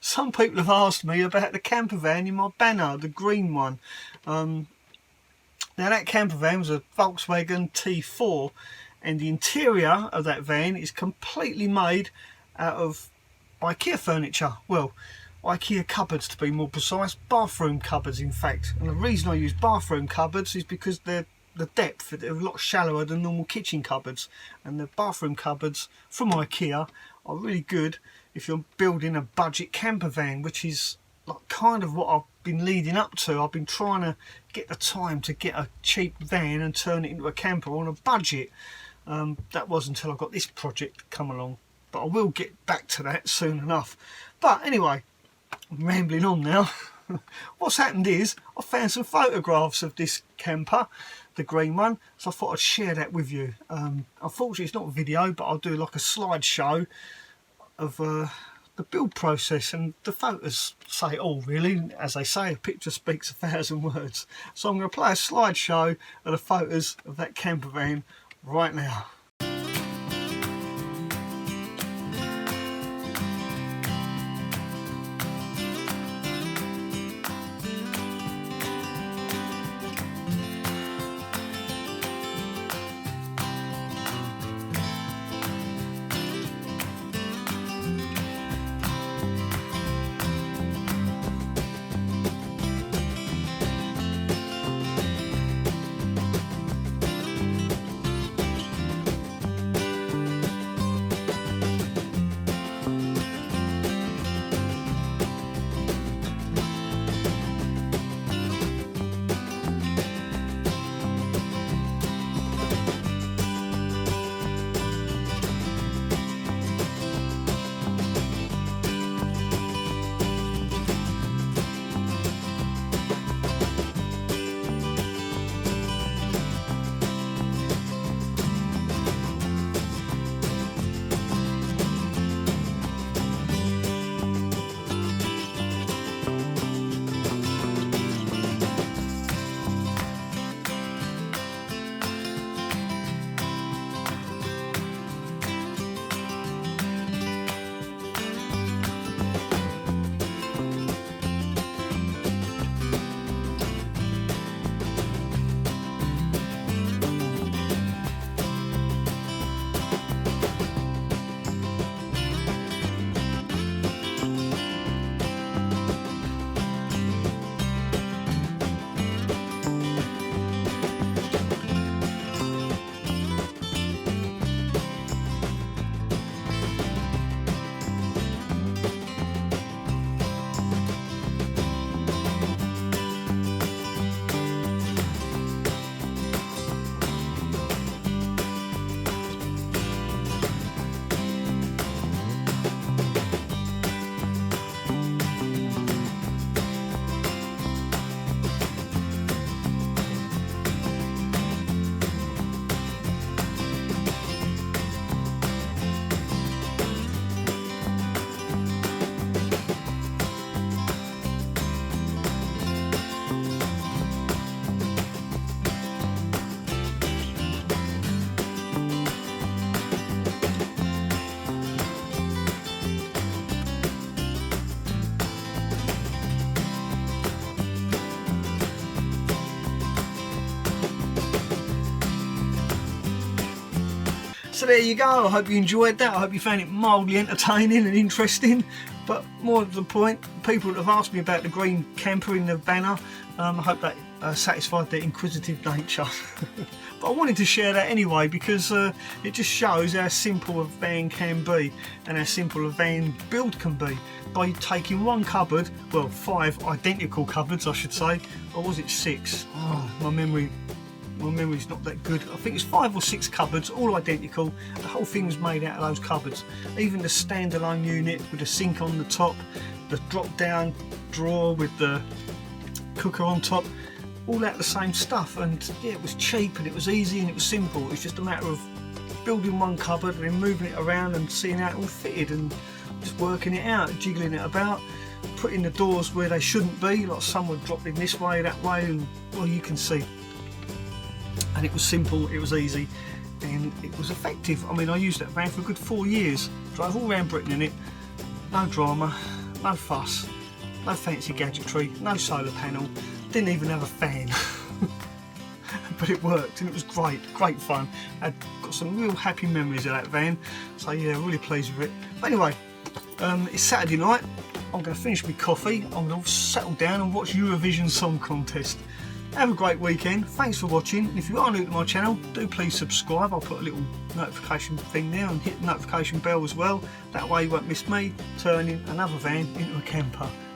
Some people have asked me about the camper van in my banner, the green one. Now that camper van was a Volkswagen T4, and the interior of that van is completely made out of Ikea furniture. Well, Ikea cupboards to be more precise, bathroom cupboards in fact. And the reason I use bathroom cupboards is because the depth, they're a lot shallower than normal kitchen cupboards, and the bathroom cupboards from Ikea are really good if you're building a budget camper van, which is like kind of what I've been leading up to. I've been trying to get the time to get a cheap van and turn it into a camper on a budget. That was until I got this project come along, but I will get back to that soon enough. But anyway, I'm rambling on now. What's happened is I found some photographs of this camper, the green one, so I thought I'd share that with you. Unfortunately it's not a video, but I'll do like a slideshow of the build process, and the photos say it all really. As they say, a picture speaks 1,000 words. So I'm going to play a slideshow of the photos of that camper van right now. So there you go. I hope you enjoyed that. I hope you found it mildly entertaining and interesting. But more to the point, people that have asked me about the green camper in the banner, I hope that satisfied their inquisitive nature. But I wanted to share that anyway because it just shows how simple a van can be and how simple a van build can be by taking one cupboard, well 5 identical cupboards I should say, or was it 6? Oh, my memory's not that good. I think it's 5 or 6 cupboards, all identical. The whole thing was made out of those cupboards. Even the standalone unit with the sink on the top, the drop down drawer with the cooker on top, all out of the same stuff. And yeah, it was cheap and it was easy and it was simple. It was just a matter of building one cupboard and then moving it around and seeing how it all fitted and just working it out, jiggling it about, putting the doors where they shouldn't be, like some were dropped in this way, that way, and well, you can see. And it was simple, it was easy, and it was effective. I mean, I used that van for a good 4 years, drove all around Britain in it, no drama, no fuss, no fancy gadgetry, no solar panel, didn't even have a fan. But it worked and it was great fun. I've got some real happy memories of that van, so yeah, really pleased with it. But anyway, it's Saturday night. I'm going to finish my coffee, I'm going to settle down and watch Eurovision Song Contest. Have a great weekend, thanks for watching, and if you are new to my channel, do please subscribe. I'll put a little notification thing there and hit the notification bell as well, that way you won't miss me turning another van into a camper.